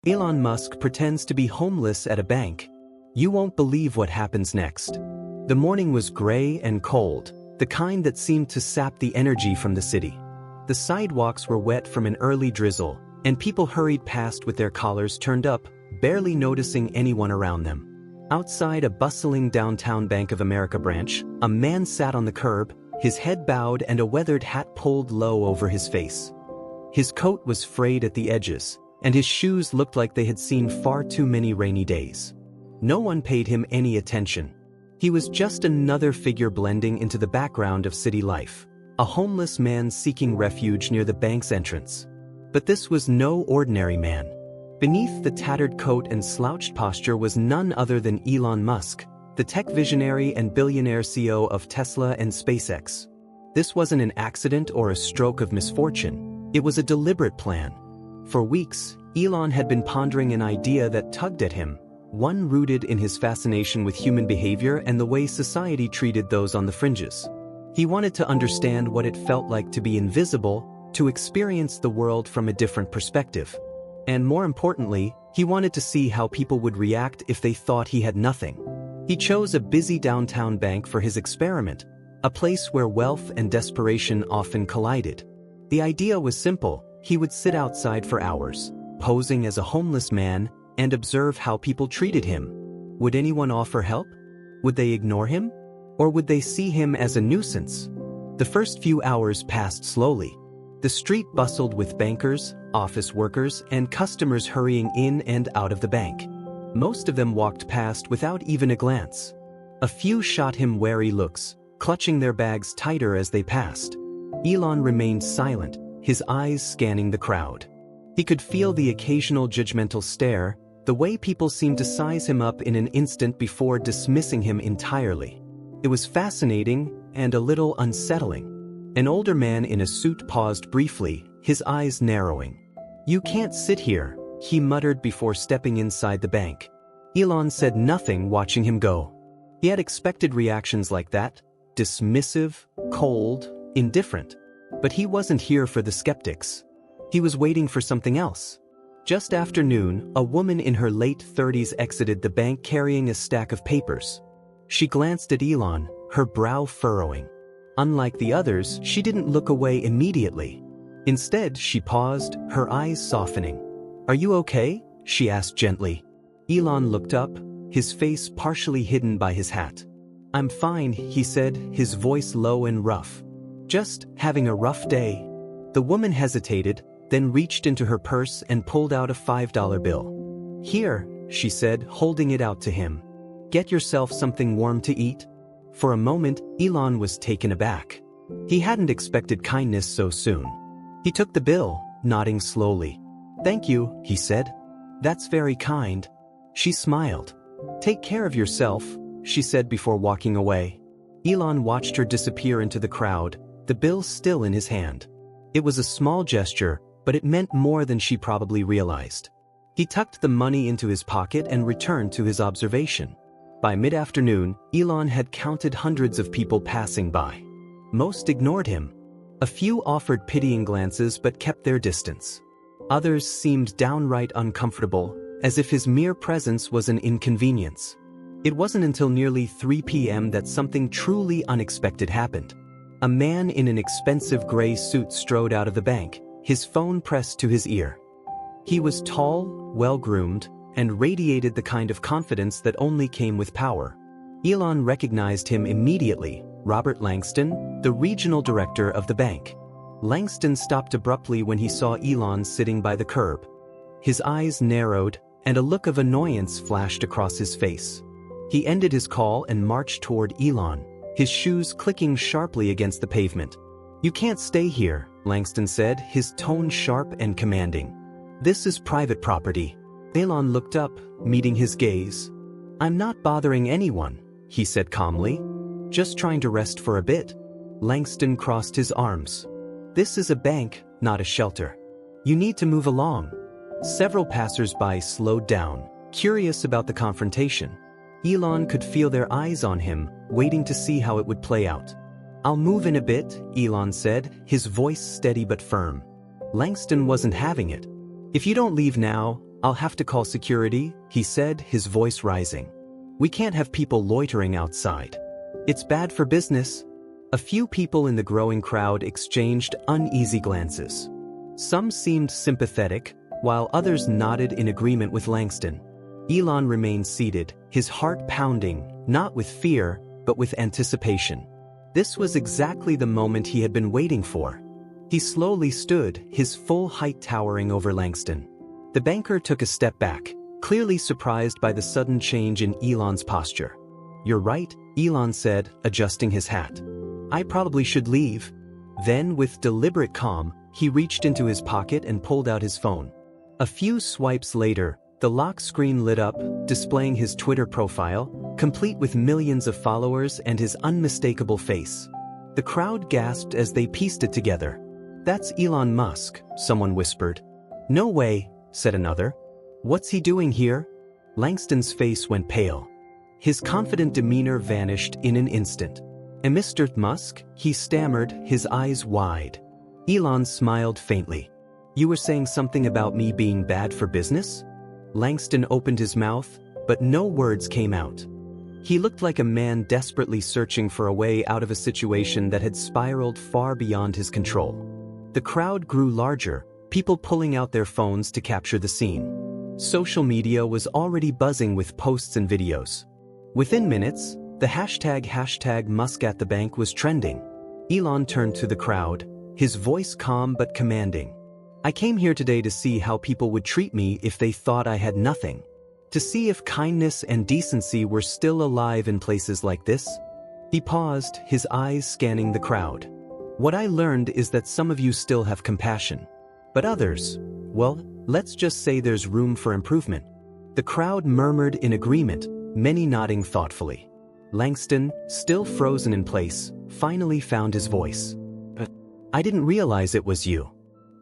Elon Musk pretends to be homeless at a bank. You won't believe what happens next. The morning was gray and cold, the kind that seemed to sap the energy from the city. The sidewalks were wet from an early drizzle, and people hurried past with their collars turned up, barely noticing anyone around them. Outside a bustling downtown Bank of America branch, a man sat on the curb, his head bowed and a weathered hat pulled low over his face. His coat was frayed at the edges, and his shoes looked like they had seen far too many rainy days. No one paid him any attention. He was just another figure blending into the background of city life, a homeless man seeking refuge near the bank's entrance. But this was no ordinary man. Beneath the tattered coat and slouched posture was none other than Elon Musk, the tech visionary and billionaire CEO of Tesla and SpaceX. This wasn't an accident or a stroke of misfortune. It was a deliberate plan. For weeks, Elon had been pondering an idea that tugged at him, one rooted in his fascination with human behavior and the way society treated those on the fringes. He wanted to understand what it felt like to be invisible, to experience the world from a different perspective. And more importantly, he wanted to see how people would react if they thought he had nothing. He chose a busy downtown bank for his experiment, a place where wealth and desperation often collided. The idea was simple. He would sit outside for hours, posing as a homeless man, and observe how people treated him. Would anyone offer help? Would they ignore him? Or would they see him as a nuisance? The first few hours passed slowly. The street bustled with bankers, office workers, and customers hurrying in and out of the bank. Most of them walked past without even a glance. A few shot him wary looks, clutching their bags tighter as they passed. Elon remained silent, his eyes scanning the crowd. He could feel the occasional judgmental stare, the way people seemed to size him up in an instant before dismissing him entirely. It was fascinating and a little unsettling. An older man in a suit paused briefly, his eyes narrowing. "You can't sit here," he muttered before stepping inside the bank. Elon said nothing, watching him go. He had expected reactions like that, dismissive, cold, indifferent. But he wasn't here for the skeptics. He was waiting for something else. Just after noon, a woman in her late 30s exited the bank carrying a stack of papers. She glanced at Elon, her brow furrowing. Unlike the others, she didn't look away immediately. Instead, she paused, her eyes softening. "Are you okay?" she asked gently. Elon looked up, his face partially hidden by his hat. "I'm fine," he said, his voice low and rough. "Just having a rough day." The woman hesitated, then reached into her purse and pulled out a $5 bill. "Here," she said, holding it out to him. "Get yourself something warm to eat." For a moment, Elon was taken aback. He hadn't expected kindness so soon. He took the bill, nodding slowly. "Thank you," he said. "That's very kind." She smiled. "Take care of yourself," she said before walking away. Elon watched her disappear into the crowd, the bill still in his hand. It was a small gesture, but it meant more than she probably realized. He tucked the money into his pocket and returned to his observation. By mid-afternoon, Elon had counted hundreds of people passing by. Most ignored him. A few offered pitying glances but kept their distance. Others seemed downright uncomfortable, as if his mere presence was an inconvenience. It wasn't until nearly 3 p.m. that something truly unexpected happened. A man in an expensive gray suit strode out of the bank, his phone pressed to his ear. He was tall, well-groomed, and radiated the kind of confidence that only came with power. Elon recognized him immediately, Robert Langston, the regional director of the bank. Langston stopped abruptly when he saw Elon sitting by the curb. His eyes narrowed, and a look of annoyance flashed across his face. He ended his call and marched toward Elon, his shoes clicking sharply against the pavement. "You can't stay here," Langston said, his tone sharp and commanding. "This is private property." Elon looked up, meeting his gaze. "I'm not bothering anyone," he said calmly. "Just trying to rest for a bit." Langston crossed his arms. "This is a bank, not a shelter. You need to move along." Several passers-by slowed down, curious about the confrontation. Elon could feel their eyes on him, waiting to see how it would play out. "I'll move in a bit," Elon said, his voice steady but firm. Langston wasn't having it. "If you don't leave now, "I'll have to call security," he said, his voice rising. "We can't have people loitering outside. It's bad for business." A few people in the growing crowd exchanged uneasy glances. Some seemed sympathetic, while others nodded in agreement with Langston. Elon remained seated, his heart pounding, not with fear, but with anticipation. This was exactly the moment he had been waiting for. He slowly stood, his full height towering over Langston. The banker took a step back, clearly surprised by the sudden change in Elon's posture. "You're right," Elon said, adjusting his hat. "I probably should leave." Then, with deliberate calm, he reached into his pocket and pulled out his phone. A few swipes later, the lock screen lit up, displaying his Twitter profile, complete with millions of followers and his unmistakable face. The crowd gasped as they pieced it together. "That's Elon Musk," someone whispered. "No way," said another. "What's he doing here?" Langston's face went pale. His confident demeanor vanished in an instant. "Mr. Musk," he stammered, his eyes wide. Elon smiled faintly. "You were saying something about me being bad for business?" Langston opened his mouth, but no words came out. He looked like a man desperately searching for a way out of a situation that had spiraled far beyond his control. The crowd grew larger, people pulling out their phones to capture the scene. Social media was already buzzing with posts and videos. Within minutes, the hashtag #MuskAtTheBank was trending. Elon turned to the crowd, his voice calm but commanding. "I came here today to see how people would treat me if they thought I had nothing. To see if kindness and decency were still alive in places like this." He paused, his eyes scanning the crowd. "What I learned is that some of you still have compassion. But others, well, let's just say there's room for improvement." The crowd murmured in agreement, many nodding thoughtfully. Langston, still frozen in place, finally found his voice. "But I didn't realize it was you.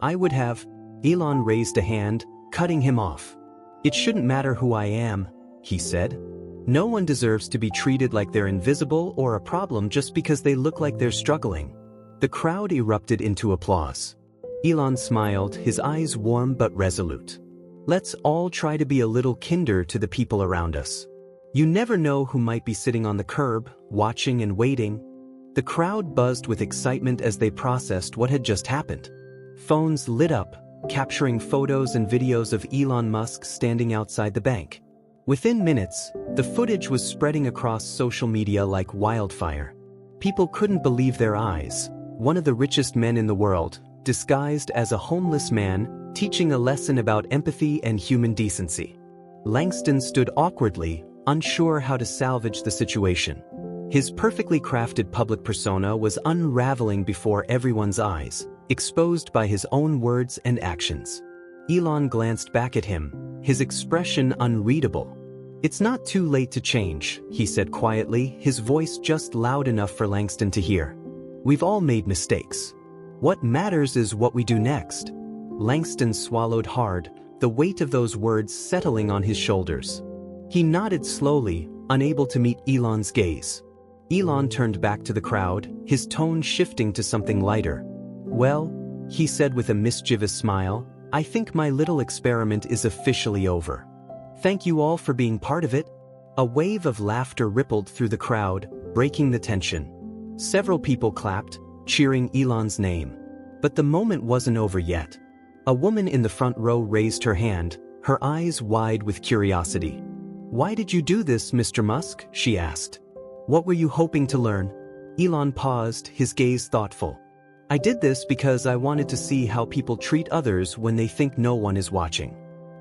I would have..." Elon raised a hand, cutting him off. "It shouldn't matter who I am," he said. "No one deserves to be treated like they're invisible or a problem just because they look like they're struggling." The crowd erupted into applause. Elon smiled, his eyes warm but resolute. "Let's all try to be a little kinder to the people around us. You never know who might be sitting on the curb, watching and waiting." The crowd buzzed with excitement as they processed what had just happened. Phones lit up, capturing photos and videos of Elon Musk standing outside the bank. Within minutes, the footage was spreading across social media like wildfire. People couldn't believe their eyes. One of the richest men in the world, disguised as a homeless man, teaching a lesson about empathy and human decency. Langston stood awkwardly, unsure how to salvage the situation. His perfectly crafted public persona was unraveling before everyone's eyes, exposed by his own words and actions. Elon glanced back at him, his expression unreadable. "It's not too late to change," he said quietly, his voice just loud enough for Langston to hear. "We've all made mistakes. What matters is what we do next." Langston swallowed hard, the weight of those words settling on his shoulders. He nodded slowly, unable to meet Elon's gaze. Elon turned back to the crowd, his tone shifting to something lighter. "Well," he said with a mischievous smile, "I think my little experiment is officially over. Thank you all for being part of it." A wave of laughter rippled through the crowd, breaking the tension. Several people clapped, cheering Elon's name. But the moment wasn't over yet. A woman in the front row raised her hand, her eyes wide with curiosity. "Why did you do this, Mr. Musk?" she asked. "What were you hoping to learn?" Elon paused, his gaze thoughtful. "I did this because I wanted to see how people treat others when they think no one is watching.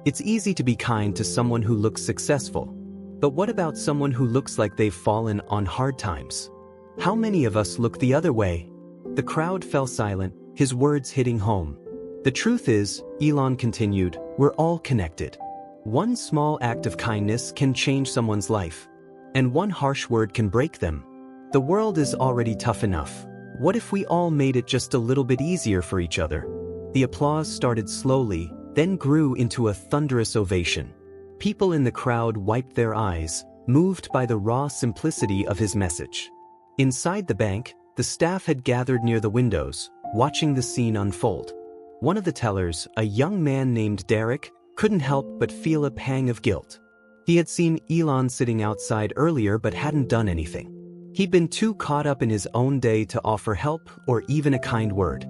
It's easy to be kind to someone who looks successful. But what about someone who looks like they've fallen on hard times? How many of us look the other way?" The crowd fell silent, his words hitting home. "The truth is," Elon continued, "we're all connected. One small act of kindness can change someone's life. And one harsh word can break them. The world is already tough enough. What if we all made it just a little bit easier for each other?" The applause started slowly, then grew into a thunderous ovation. People in the crowd wiped their eyes, moved by the raw simplicity of his message. Inside the bank, the staff had gathered near the windows, watching the scene unfold. One of the tellers, a young man named Derek, couldn't help but feel a pang of guilt. He had seen Elon sitting outside earlier but hadn't done anything. He'd been too caught up in his own day to offer help or even a kind word.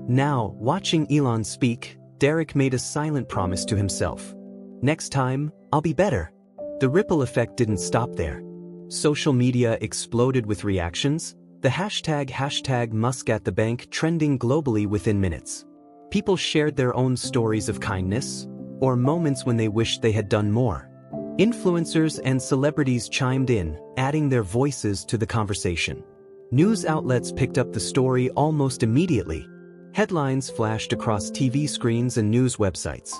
Now, watching Elon speak, Derek made a silent promise to himself. Next time, I'll be better. The ripple effect didn't stop there. Social media exploded with reactions, the hashtag Musk at the bank trending globally within minutes. People shared their own stories of kindness, or moments when they wished they had done more. Influencers and celebrities chimed in, adding their voices to the conversation. News outlets picked up the story almost immediately. Headlines flashed across TV screens and news websites.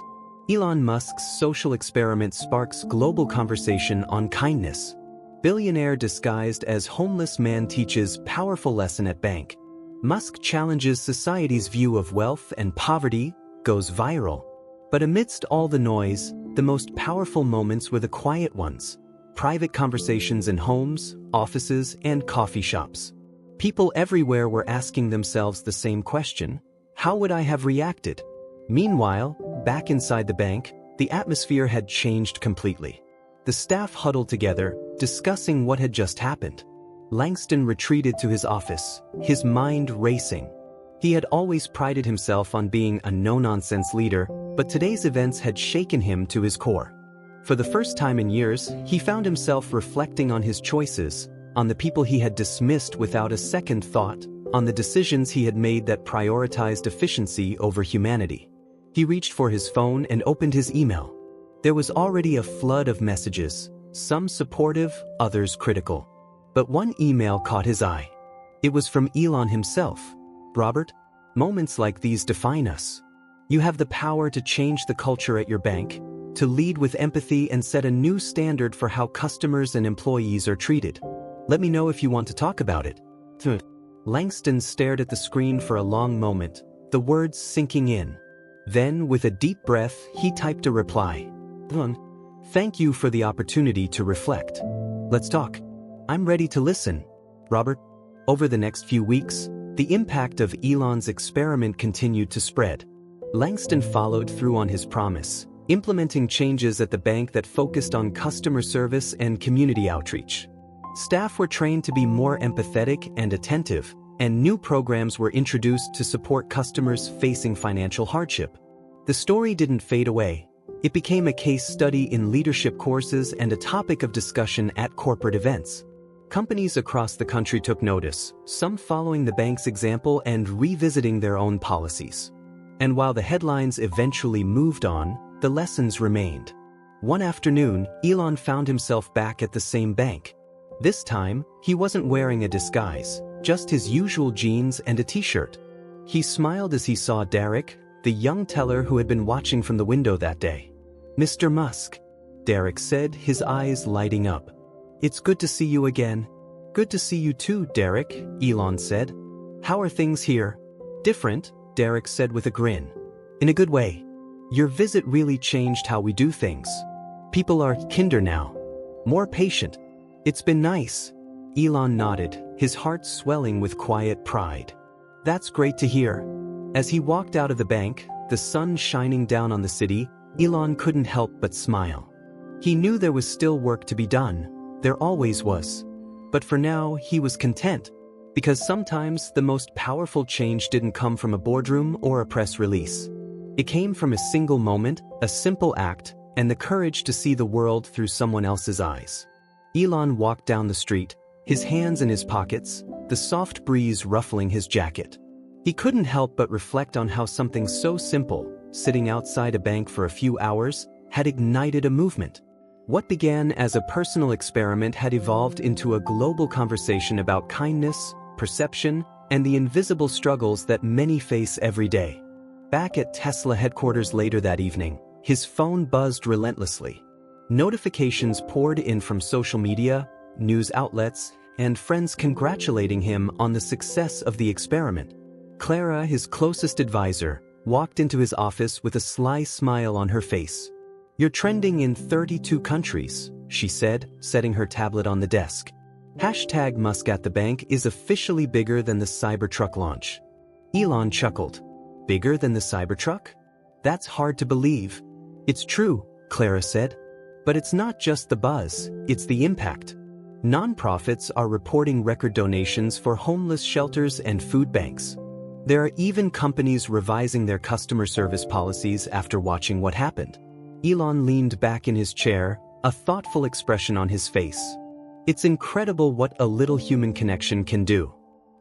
Elon Musk's social experiment sparks global conversation on kindness. Billionaire disguised as homeless man teaches powerful lesson at bank. Musk challenges society's view of wealth and poverty, goes viral. But amidst all the noise, the most powerful moments were the quiet ones. Private conversations in homes, offices, and coffee shops. People everywhere were asking themselves the same question: how would I have reacted? Meanwhile, back inside the bank, the atmosphere had changed completely. The staff huddled together, discussing what had just happened. Langston retreated to his office, his mind racing. He had always prided himself on being a no-nonsense leader, but today's events had shaken him to his core. For the first time in years, he found himself reflecting on his choices, on the people he had dismissed without a second thought, on the decisions he had made that prioritized efficiency over humanity. He reached for his phone and opened his email. There was already a flood of messages, some supportive, others critical. But one email caught his eye. It was from Elon himself. Robert, moments like these define us. You have the power to change the culture at your bank, to lead with empathy and set a new standard for how customers and employees are treated. Let me know if you want to talk about it. Langston stared at the screen for a long moment, the words sinking in. Then, with a deep breath, he typed a reply. Thank you for the opportunity to reflect. Let's talk. I'm ready to listen. Robert. Over the next few weeks, the impact of Elon's experiment continued to spread. Langston followed through on his promise, implementing changes at the bank that focused on customer service and community outreach. Staff were trained to be more empathetic and attentive, and new programs were introduced to support customers facing financial hardship. The story didn't fade away. It became a case study in leadership courses and a topic of discussion at corporate events. Companies across the country took notice, some following the bank's example and revisiting their own policies. And while the headlines eventually moved on, the lessons remained. One afternoon, Elon found himself back at the same bank. This time, he wasn't wearing a disguise, just his usual jeans and a t-shirt. He smiled as he saw Derek, the young teller who had been watching from the window that day. "Mr. Musk," Derek said, his eyes lighting up. "It's good to see you again." "Good to see you too, Derek," Elon said. "How are things here?" "Different," Derek said with a grin. "In a good way. Your visit really changed how we do things. People are kinder now. More patient. It's been nice." Elon nodded, his heart swelling with quiet pride. "That's great to hear." As he walked out of the bank, the sun shining down on the city, Elon couldn't help but smile. He knew there was still work to be done. There always was. But for now, he was content. Because sometimes the most powerful change didn't come from a boardroom or a press release. It came from a single moment, a simple act, and the courage to see the world through someone else's eyes. Elon walked down the street, his hands in his pockets, the soft breeze ruffling his jacket. He couldn't help but reflect on how something so simple, sitting outside a bank for a few hours, had ignited a movement. What began as a personal experiment had evolved into a global conversation about kindness, perception, and the invisible struggles that many face every day. Back at Tesla headquarters later that evening, his phone buzzed relentlessly. Notifications poured in from social media, news outlets, and friends congratulating him on the success of the experiment. Clara, his closest advisor, walked into his office with a sly smile on her face. "You're trending in 32 countries, she said, setting her tablet on the desk. Hashtag Musk at the bank is officially bigger than the Cybertruck launch. Elon chuckled. Bigger than the Cybertruck? That's hard to believe. It's true, Clara said. But it's not just the buzz, it's the impact. Nonprofits are reporting record donations for homeless shelters and food banks. There are even companies revising their customer service policies after watching what happened. Elon leaned back in his chair, a thoughtful expression on his face. It's incredible what a little human connection can do.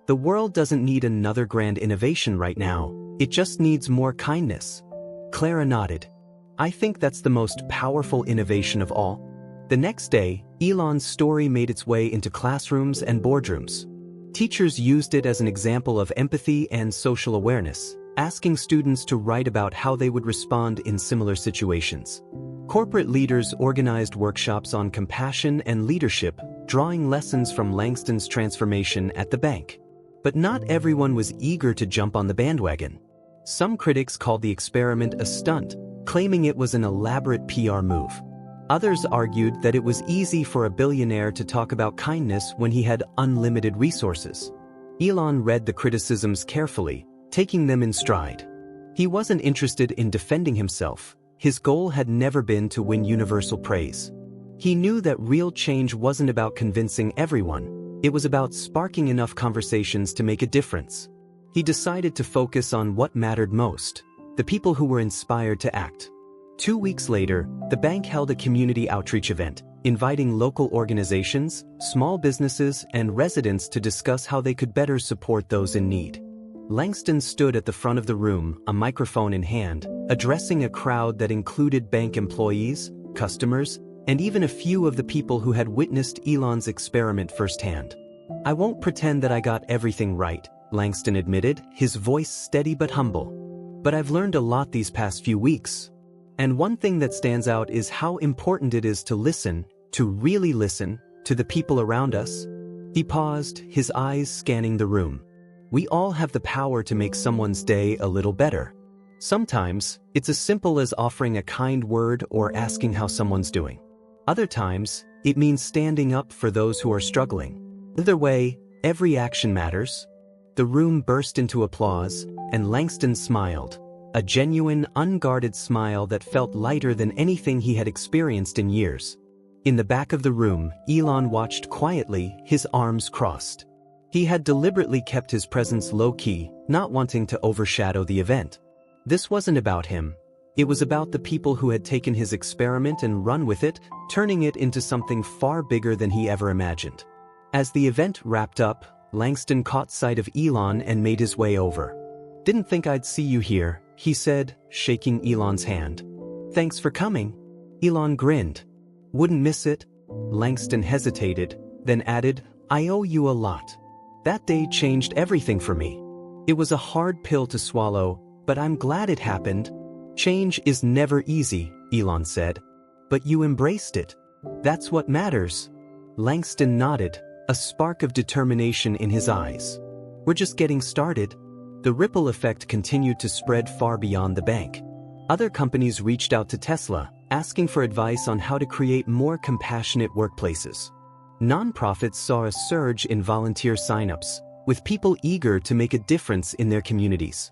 The world doesn't need another grand innovation right now, it just needs more kindness. Clara nodded. I think that's the most powerful innovation of all. The next day, Elon's story made its way into classrooms and boardrooms. Teachers used it as an example of empathy and social awareness, asking students to write about how they would respond in similar situations. Corporate leaders organized workshops on compassion and leadership, drawing lessons from Langston's transformation at the bank. But not everyone was eager to jump on the bandwagon. Some critics called the experiment a stunt, claiming it was an elaborate PR move. Others argued that it was easy for a billionaire to talk about kindness when he had unlimited resources. Elon read the criticisms carefully, taking them in stride. He wasn't interested in defending himself. His goal had never been to win universal praise. He knew that real change wasn't about convincing everyone, it was about sparking enough conversations to make a difference. He decided to focus on what mattered most, the people who were inspired to act. 2 weeks later, the bank held a community outreach event, inviting local organizations, small businesses, and residents to discuss how they could better support those in need. Langston stood at the front of the room, a microphone in hand, addressing a crowd that included bank employees, customers, and even a few of the people who had witnessed Elon's experiment firsthand. I won't pretend that I got everything right, Langston admitted, his voice steady but humble. But I've learned a lot these past few weeks. And one thing that stands out is how important it is to listen, to really listen, to the people around us. He paused, his eyes scanning the room. We all have the power to make someone's day a little better. Sometimes, it's as simple as offering a kind word or asking how someone's doing. Other times, it means standing up for those who are struggling. Either way, every action matters. The room burst into applause, and Langston smiled. A genuine, unguarded smile that felt lighter than anything he had experienced in years. In the back of the room, Elon watched quietly, his arms crossed. He had deliberately kept his presence low-key, not wanting to overshadow the event. This wasn't about him. It was about the people who had taken his experiment and run with it, turning it into something far bigger than he ever imagined. As the event wrapped up, Langston caught sight of Elon and made his way over. Didn't think I'd see you here, he said, shaking Elon's hand. Thanks for coming. Elon grinned. Wouldn't miss it. Langston hesitated, then added, I owe you a lot. That day changed everything for me. It was a hard pill to swallow, but I'm glad it happened. Change is never easy, Elon said. But you embraced it. That's what matters. Langston nodded, a spark of determination in his eyes. We're just getting started. The ripple effect continued to spread far beyond the bank. Other companies reached out to Tesla, asking for advice on how to create more compassionate workplaces. Nonprofits saw a surge in volunteer signups, with people eager to make a difference in their communities.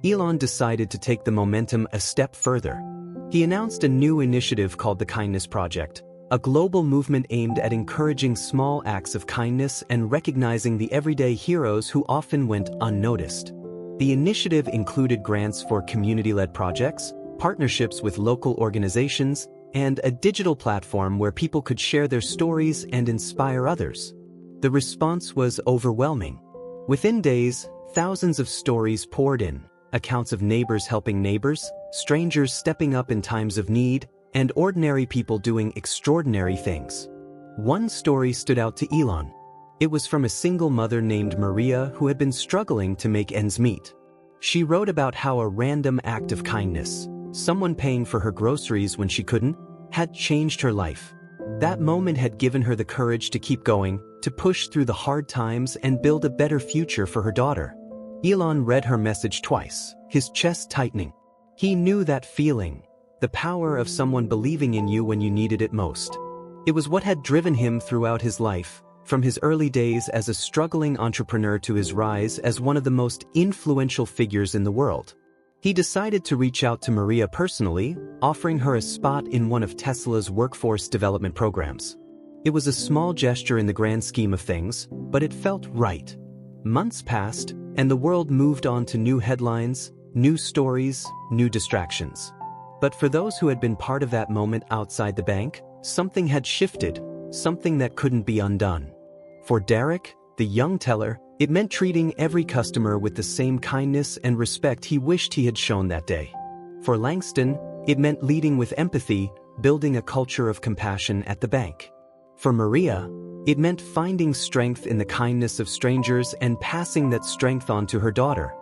Elon decided to take the momentum a step further. He announced a new initiative called the Kindness Project, a global movement aimed at encouraging small acts of kindness and recognizing the everyday heroes who often went unnoticed. The initiative included grants for community-led projects, partnerships with local organizations, and a digital platform where people could share their stories and inspire others. The response was overwhelming. Within days, thousands of stories poured in, accounts of neighbors helping neighbors, strangers stepping up in times of need, and ordinary people doing extraordinary things. One story stood out to Elon. It was from a single mother named Maria who had been struggling to make ends meet. She wrote about how a random act of kindness, someone paying for her groceries when she couldn't, had changed her life. That moment had given her the courage to keep going, to push through the hard times and build a better future for her daughter. Elon read her message twice, his chest tightening. He knew that feeling, the power of someone believing in you when you needed it most. It was what had driven him throughout his life, from his early days as a struggling entrepreneur to his rise as one of the most influential figures in the world. He decided to reach out to Maria personally, offering her a spot in one of Tesla's workforce development programs. It was a small gesture in the grand scheme of things, but it felt right. Months passed, and the world moved on to new headlines, new stories, new distractions. But for those who had been part of that moment outside the bank, something had shifted, something that couldn't be undone. For Derek, the young teller, it meant treating every customer with the same kindness and respect he wished he had shown that day. For Langston, it meant leading with empathy, building a culture of compassion at the bank. For Maria, it meant finding strength in the kindness of strangers and passing that strength on to her daughter.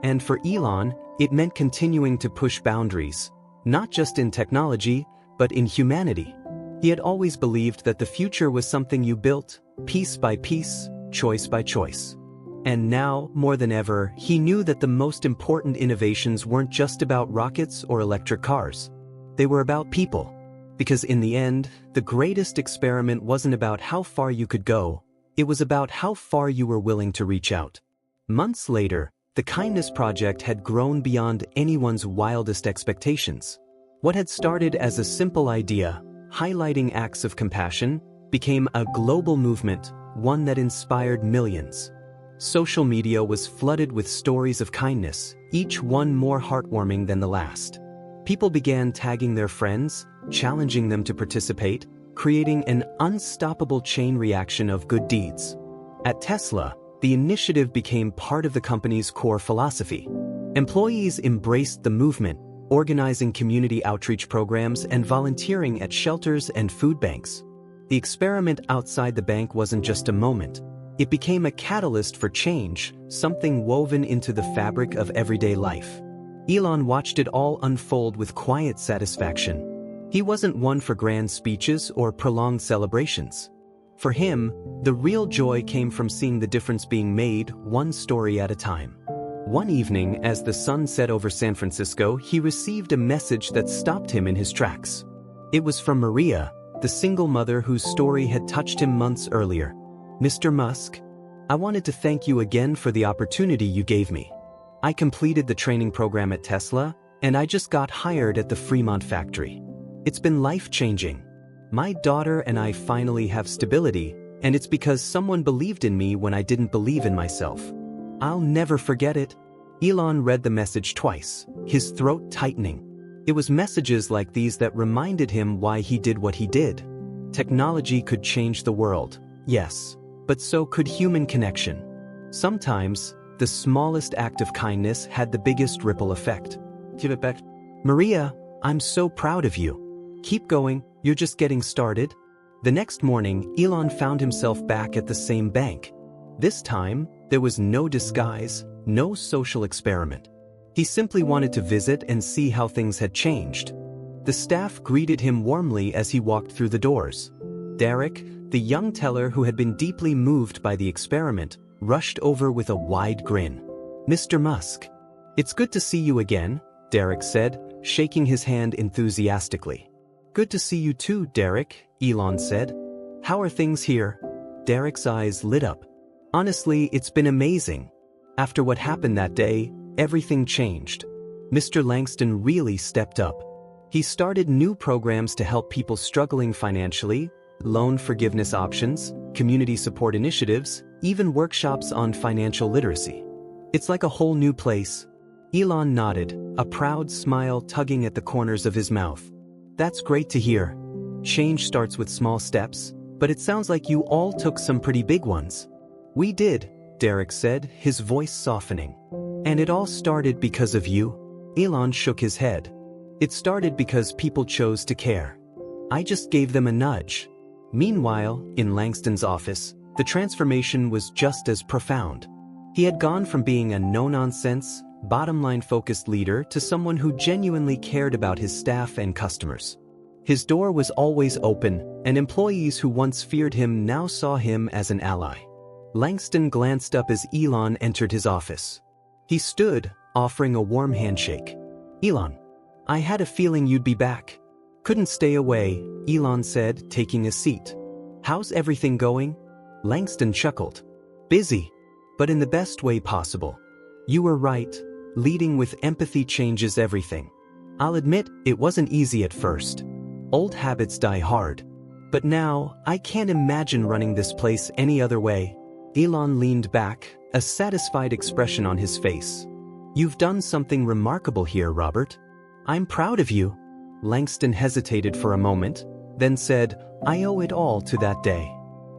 And for Elon, it meant continuing to push boundaries, not just in technology, but in humanity. He had always believed that the future was something you built, piece by piece, choice by choice. And now, more than ever, he knew that the most important innovations weren't just about rockets or electric cars. They were about people. Because in the end, the greatest experiment wasn't about how far you could go, it was about how far you were willing to reach out. Months later, the Kindness Project had grown beyond anyone's wildest expectations. What had started as a simple idea, highlighting acts of compassion, became a global movement, one that inspired millions. Social media was flooded with stories of kindness, each one more heartwarming than the last. People began tagging their friends, challenging them to participate, creating an unstoppable chain reaction of good deeds. At Tesla, the initiative became part of the company's core philosophy. Employees embraced the movement, organizing community outreach programs and volunteering at shelters and food banks. The experiment outside the bank wasn't just a moment. It became a catalyst for change, something woven into the fabric of everyday life. Elon watched it all unfold with quiet satisfaction. He wasn't one for grand speeches or prolonged celebrations. For him, the real joy came from seeing the difference being made, one story at a time. One evening, as the sun set over San Francisco, he received a message that stopped him in his tracks. It was from Maria, the single mother whose story had touched him months earlier. "Mr. Musk, I wanted to thank you again for the opportunity you gave me. I completed the training program at Tesla, and I just got hired at the Fremont factory. It's been life-changing. My daughter and I finally have stability, and it's because someone believed in me when I didn't believe in myself. I'll never forget it." Elon read the message twice, his throat tightening. It was messages like these that reminded him why he did what he did. Technology could change the world, yes, but so could human connection. Sometimes, the smallest act of kindness had the biggest ripple effect. "Maria, I'm so proud of you. Keep going, you're just getting started." The next morning, Elon found himself back at the same bank. This time, there was no disguise, no social experiment. He simply wanted to visit and see how things had changed. The staff greeted him warmly as he walked through the doors. Derek, the young teller who had been deeply moved by the experiment, rushed over with a wide grin. "Mr. Musk, it's good to see you again," Derek said, shaking his hand enthusiastically. "Good to see you too, Derek," Elon said. "How are things here?" Derek's eyes lit up. "Honestly, it's been amazing. After what happened that day, everything changed. Mr. Langston really stepped up. He started new programs to help people struggling financially, loan forgiveness options, community support initiatives, even workshops on financial literacy. It's like a whole new place." Elon nodded, a proud smile tugging at the corners of his mouth. "That's great to hear. Change starts with small steps, but it sounds like you all took some pretty big ones." "We did," Derek said, his voice softening. "And it all started because of you?" Elon shook his head. "It started because people chose to care. I just gave them a nudge." Meanwhile, in Langston's office, the transformation was just as profound. He had gone from being a no-nonsense, bottom-line focused leader to someone who genuinely cared about his staff and customers. His door was always open, and employees who once feared him now saw him as an ally. Langston glanced up as Elon entered his office. He stood, offering a warm handshake. "Elon, I had a feeling you'd be back." "Couldn't stay away," Elon said, taking a seat. "How's everything going?" Langston chuckled. "Busy, but in the best way possible." "You were right," leading with empathy changes everything. I'll admit, it wasn't easy at first. Old habits die hard. But now, I can't imagine running this place any other way. Elon leaned back, a satisfied expression on his face. You've done something remarkable here, Robert. I'm proud of you. Langston hesitated for a moment, then said, I owe it all to that day.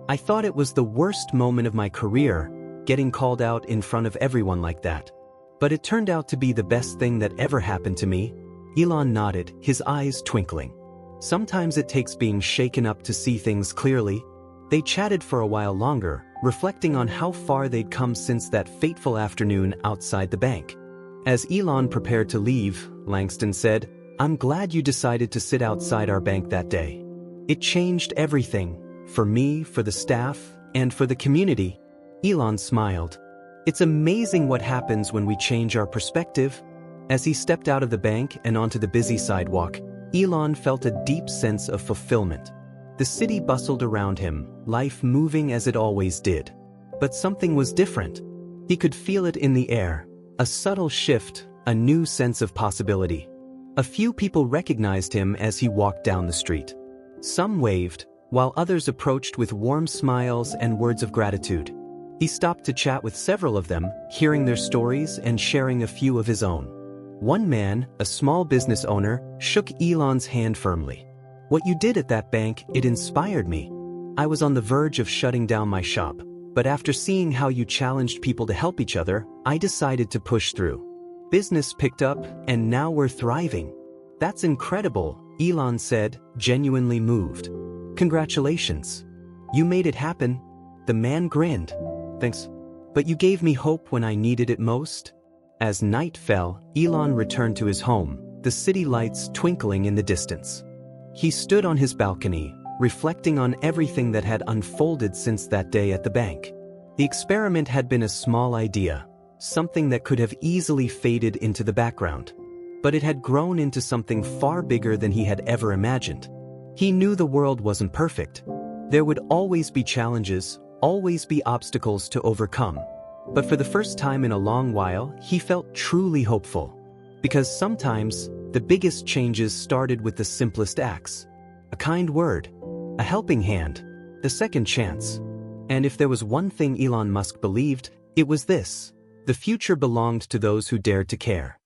I thought it was the worst moment of my career, getting called out in front of everyone like that. But it turned out to be the best thing that ever happened to me. Elon nodded, his eyes twinkling. Sometimes it takes being shaken up to see things clearly. They chatted for a while longer, reflecting on how far they'd come since that fateful afternoon outside the bank. As Elon prepared to leave, Langston said, I'm glad you decided to sit outside our bank that day. It changed everything, for me, for the staff, and for the community. Elon smiled. It's amazing what happens when we change our perspective. As he stepped out of the bank and onto the busy sidewalk, Elon felt a deep sense of fulfillment. The city bustled around him, life moving as it always did. But something was different. He could feel it in the air, a subtle shift, a new sense of possibility. A few people recognized him as he walked down the street. Some waved, while others approached with warm smiles and words of gratitude. He stopped to chat with several of them, hearing their stories and sharing a few of his own. One man, a small business owner, shook Elon's hand firmly. What you did at that bank, it inspired me. I was on the verge of shutting down my shop, but after seeing how you challenged people to help each other, I decided to push through. Business picked up, and now we're thriving. That's incredible, Elon said, genuinely moved. Congratulations. You made it happen. The man grinned. Thanks. But you gave me hope when I needed it most. As night fell, Elon returned to his home, the city lights twinkling in the distance. He stood on his balcony, reflecting on everything that had unfolded since that day at the bank. The experiment had been a small idea, something that could have easily faded into the background. But it had grown into something far bigger than he had ever imagined. He knew the world wasn't perfect. There would always be challenges, always be obstacles to overcome. But for the first time in a long while, he felt truly hopeful. Because sometimes, the biggest changes started with the simplest acts. A kind word, a helping hand, a second chance. And if there was one thing Elon Musk believed, it was this: the future belonged to those who dared to care.